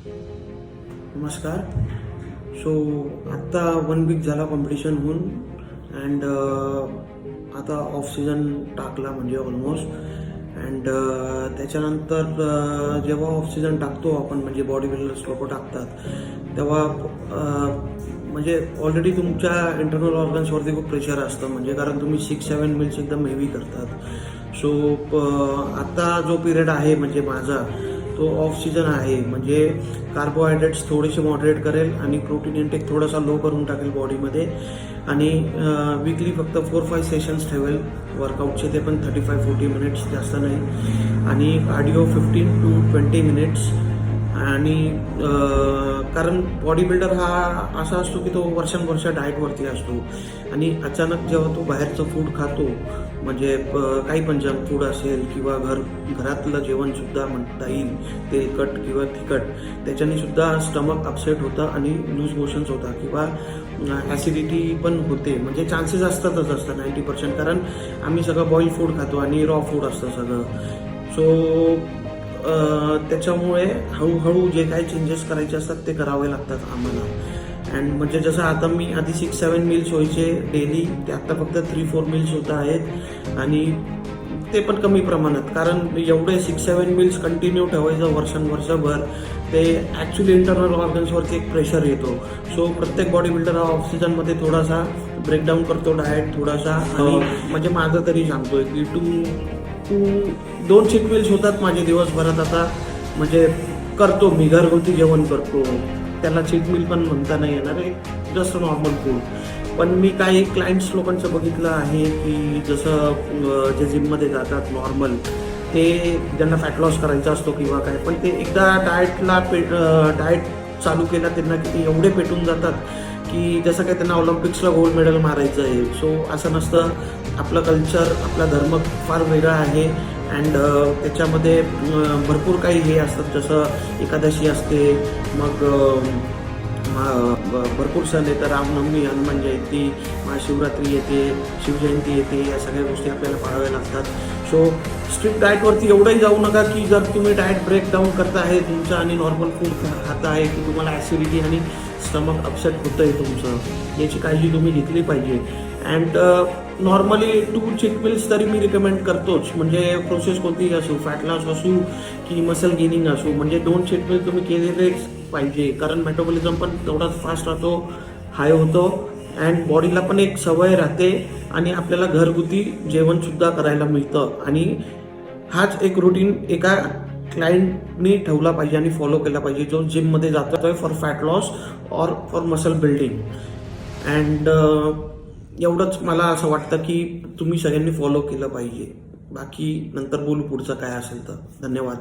नमस्कार. सो आत्ता 1 वीक झाला कॉम्पिटिशन होऊन अँड आता ऑफ सीझन टाकला म्हणजे ऑलमोस्ट अँड त्याच्यानंतर जेव्हा ऑफ सीझन टाकतो आपण म्हणजे बॉडी बिल्डर्स लोक टाकतात तेव्हा म्हणजे ऑलरेडी तुमच्या इंटरनल ऑर्गन्सवरती खूप प्रेशर असतं म्हणजे कारण तुम्ही 6-7 मील्स एकदम हेवी करतात. सो आता जो पिरियड आहे म्हणजे माझा तो ऑफ सीझन आहे म्हणजे कार्बोहायड्रेट्स थोडेसे मॉडरेट करेल आणि प्रोटीन इंटेक थोडासा लो करून टाकेल बॉडीमध्ये आणि वीकली फक्त 4-5 सेशन्स ठेवेल वर्कआउटचे, ते पण 35-40 मिनिट्स, जास्त नाही, आणि कार्डिओ 15 to 20 मिनिट्स. आणि कारण बॉडी बिल्डर हा असा असतो की तो वर्षानुवर्ष डाएटवरती असतो आणि अचानक जेव्हा तो बाहेरचं फूड खातो म्हणजे काही पण जंक फूड असेल किंवा घरातलं जेवणसुद्धा म्हणता येईल तेलकट किंवा तिखट, त्याच्याने सुद्धा स्टमक अपसेट होतं आणि लूज मोशन्स होतात किंवा ॲसिडिटी पण होते. म्हणजे चान्सेस असतातच असतात 90%, कारण आम्ही सगळं बॉईल फूड खातो आणि रॉ फूड असतं सगळं. सो त्याच्यामुळे हळूहळू जे काही चेंजेस करायचे असतात ते करावे लागतात आम्हाला. अँड म्हणजे जसं आता मी आधी 6-7 मील्स व्हायचे डेली, ते आता फक्त 3-4 मील्स होत आहेत आणि ते पण कमी प्रमाणात, कारण एवढे 6-7 मील्स कंटिन्यू ठेवायचं वर्षानुवर्षभर ते ॲक्च्युली इंटरनल ऑर्गन्सवरती एक प्रेशर येतो. सो प्रत्येक बॉडी बिल्डर हा ऑफ सीझनमध्ये थोडासा ब्रेकडाऊन करतो डाएट थोडासा. आणि म्हणजे माझं तरी सांगतोय की तू 2 चीट मील्स होतात माझे दिवसभरात आता, म्हणजे करतो मी घरगुती जेवण करतो, त्याला चीट मील पण म्हणता नाही येणार, एक जस्ट नॉर्मल फूड. पण मी काही क्लायंट्स लोकांचं बघितलं आहे की जसं जे जिममध्ये जातात नॉर्मल, ते ज्यांना फॅट लॉस करायचा असतो किंवा काय, पण ते एकदा डाएट चालू केला त्यांना की ते एवढे पेटून जातात की जसं काय त्यांना ऑलिम्पिक्सला गोल्ड मेडल मारायचं आहे. सो असं नसतं. आपलं कल्चर, आपला धर्म फार वेगळा आहे अँड त्याच्यामध्ये भरपूर काही हे असतात, जसं एकादशी असते, मग भरपूर सण येतात, रामनवमी, हनुमान जयंती, महाशिवरात्री येते, शिवजयंती येते, या सगळ्या गोष्टी आपल्याला पाळाव्या लागतात. सो स्ट्रिक्ट डाएटवरती एवढंही जाऊ नका की जर तुम्ही डाएट ब्रेकडाऊन करता आहे तुमचं आणि नॉर्मल फूड खाता आहे की तुम्हाला ॲसिडिटी आणि स्टमक अपसेट होतं आहे तुमचं, याची काळजी तुम्ही घेतली पाहिजे. अँड नॉर्मली 2 चीट मील्स तरी मी रिकमेंड करतोच, म्हणजे प्रोसेस कोणतीही असो, फॅट लॉस असू की मसल गेनिंग असू, म्हणजे 2 चीट मील तुम्ही केलेलेच पाहिजे, कारण मेटाबॉलिझम पण तेवढाच फास्ट राहतो, हाय होतो अँड बॉडीला पण एक सवय राहते आणि आपल्याला घरगुती जेवणसुद्धा करायला मिळतं. आणि हाच एक रुटीन एका क्लायंटनी ठेवला पाहिजे आणि फॉलो केला पाहिजे जो जिममध्ये जातोय for fat loss or for muscle building. And एवढंच मला असं वाटतं की तुम्ही सगळ्यांनी फॉलो केलं पाहिजे. बाकी नंतर बोलू पुढचं काय असेल तर. धन्यवाद.